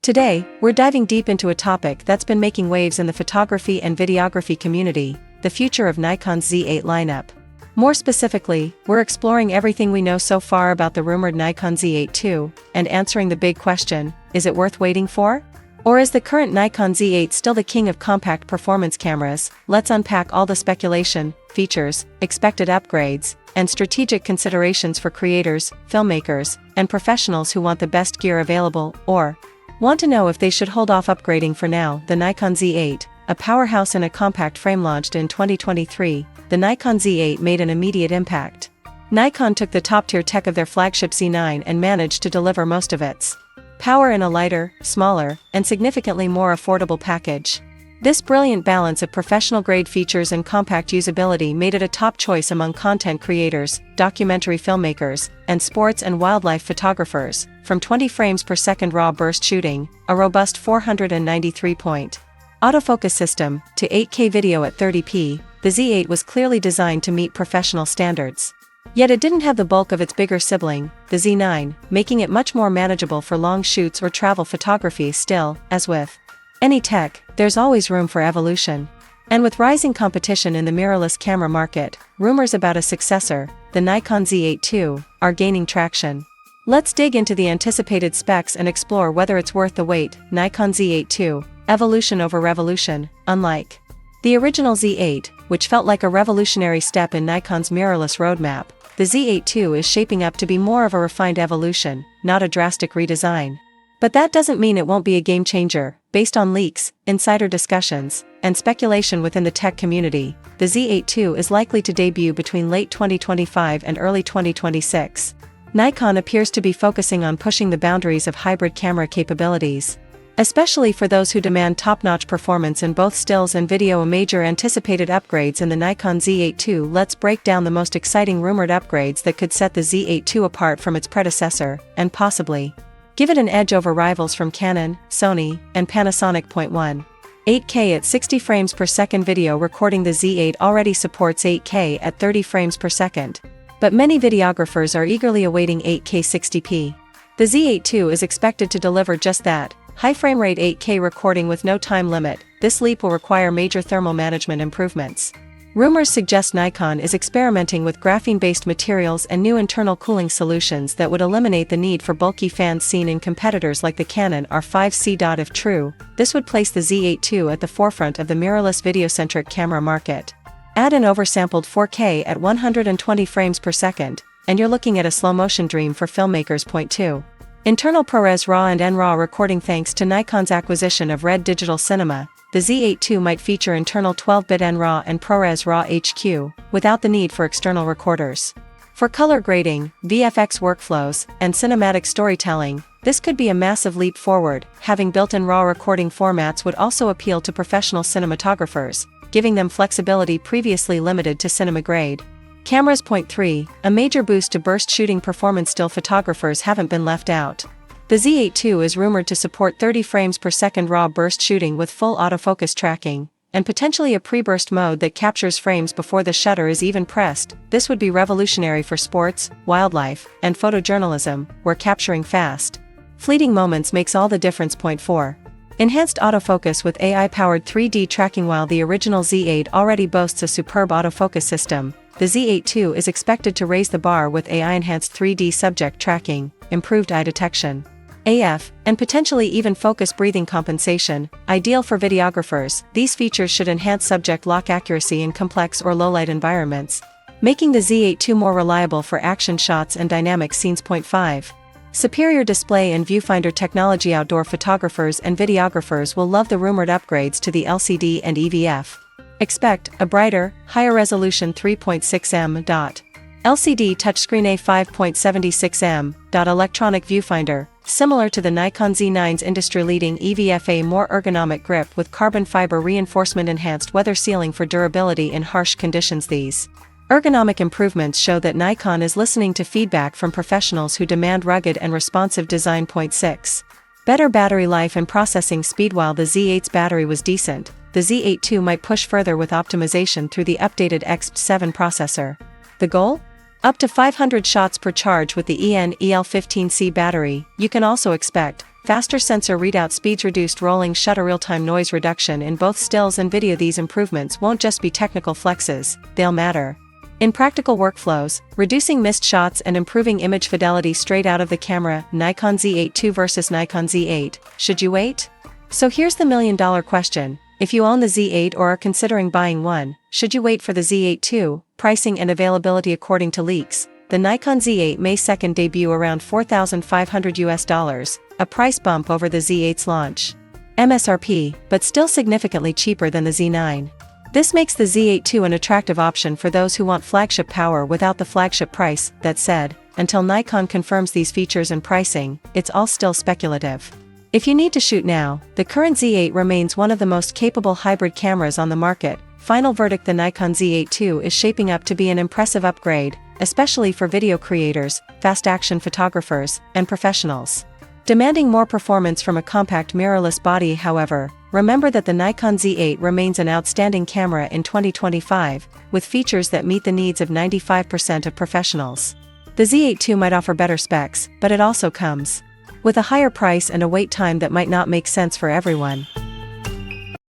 Today, we're diving deep into a topic that's been making waves in the photography and videography community, the future of Nikon's Z8 lineup. More specifically, we're exploring everything we know so far about the rumored Nikon Z8 II, and answering the big question, is it worth waiting for? Or is the current Nikon Z8 still the king of compact performance cameras? Let's unpack all the speculation, features, expected upgrades, and strategic considerations for creators, filmmakers, and professionals who want the best gear available, or want to know if they should hold off upgrading for now. The Nikon Z8, a powerhouse in a compact frame, launched in 2023, the Nikon Z8 made an immediate impact. Nikon took the top-tier tech of their flagship Z9 and managed to deliver most of its power in a lighter, smaller, and significantly more affordable package. This brilliant balance of professional-grade features and compact usability made it a top choice among content creators, documentary filmmakers, and sports and wildlife photographers. From 20 frames per second raw burst shooting, a robust 493-point autofocus system, to 8K video at 30p, the Z8 was clearly designed to meet professional standards. Yet it didn't have the bulk of its bigger sibling, the Z9, making it much more manageable for long shoots or travel photography. Still, as with any tech, there's always room for evolution. And with rising competition in the mirrorless camera market, rumors about a successor, the Nikon Z8 II, are gaining traction. Let's dig into the anticipated specs and explore whether it's worth the wait. Nikon Z8 II, evolution over revolution. Unlike the original Z8, which felt like a revolutionary step in Nikon's mirrorless roadmap, the Z8 II is shaping up to be more of a refined evolution, not a drastic redesign. But that doesn't mean it won't be a game changer. Based on leaks, insider discussions, and speculation within the tech community, the Z8 II is likely to debut between late 2025 and early 2026. Nikon appears to be focusing on pushing the boundaries of hybrid camera capabilities, especially for those who demand top-notch performance in both stills and video. Major anticipated upgrades in the Nikon Z8 II. Let's break down the most exciting rumored upgrades that could set the Z8 II apart from its predecessor, and possibly give it an edge over rivals from Canon, Sony, and Panasonic. Point 1. 8K at 60 frames per second video recording. The Z8 already supports 8K at 30 frames per second, but many videographers are eagerly awaiting 8K 60p. The Z8 II is expected to deliver just that, high frame rate 8K recording with no time limit. This leap will require major thermal management improvements. Rumors suggest Nikon is experimenting with graphene-based materials and new internal cooling solutions that would eliminate the need for bulky fans seen in competitors like the Canon R5C. If true, this would place the Z8 II at the forefront of the mirrorless videocentric camera market. Add an oversampled 4K at 120 frames per second, and you're looking at a slow-motion dream for filmmakers. Point 2. Internal ProRes RAW and NRAW recording. Thanks to Nikon's acquisition of Red Digital Cinema, the Z8 II might feature internal 12-bit NRAW and ProRes RAW HQ, without the need for external recorders. For color grading, VFX workflows, and cinematic storytelling, this could be a massive leap forward. Having built-in RAW recording formats would also appeal to professional cinematographers, giving them flexibility previously limited to cinema-grade cameras. Point 3. A major boost to burst shooting performance. Still photographers haven't been left out. The Z8 II is rumored to support 30 frames per second raw burst shooting with full autofocus tracking, and potentially a pre-burst mode that captures frames before the shutter is even pressed. This would be revolutionary for sports, wildlife, and photojournalism, where capturing fast, fleeting moments makes all the difference. Point 4. Enhanced autofocus with AI-powered 3D tracking. While the original Z8 already boasts a superb autofocus system, the Z8 II is expected to raise the bar with AI-enhanced 3D subject tracking, improved eye detection, AF, and potentially even focus breathing compensation. Ideal for videographers, these features should enhance subject lock accuracy in complex or low-light environments, making the Z8 II more reliable for action shots and dynamic scenes. Point 5. Superior display and viewfinder technology. Outdoor photographers and videographers will love the rumored upgrades to the LCD and EVF. Expect a brighter, higher-resolution 3.6 LCD touchscreen, a 5.76 electronic viewfinder, similar to the Nikon Z9's industry-leading EVF, a more ergonomic grip with carbon fiber reinforcement, enhanced weather sealing for durability in harsh conditions. These ergonomic improvements show that Nikon is listening to feedback from professionals who demand rugged and responsive design. Point 6. Better battery life and processing speed. While the Z8's battery was decent, the Z8 II might push further with optimization through the updated XP7 processor. The goal? Up to 500 shots per charge with the EN EL15C battery. You can also expect Faster sensor readout speeds, reduced rolling shutter, real-time noise reduction in both stills and video. These improvements won't just be technical flexes, they'll matter in practical workflows, reducing missed shots and improving image fidelity straight out of the camera. Nikon Z8 II versus Nikon Z8, should you wait? So here's the million-dollar question. If you own the Z8 or are considering buying one, should you wait for the Z8 II? Pricing and availability. According to leaks, the Nikon Z8 May 2nd debut around $4,500, a price bump over the Z8's launch MSRP, but still significantly cheaper than the Z9. This makes the Z8 II an attractive option for those who want flagship power without the flagship price. That said, until Nikon confirms these features and pricing, it's all still speculative. If you need to shoot now, the current Z8 remains one of the most capable hybrid cameras on the market. Final verdict: the Nikon Z8 II is shaping up to be an impressive upgrade, especially for video creators, fast-action photographers, and professionals demanding more performance from a compact mirrorless body. However, remember that the Nikon Z8 remains an outstanding camera in 2025, with features that meet the needs of 95% of professionals. The Z8 II might offer better specs, but it also comes with a higher price and a wait time that might not make sense for everyone.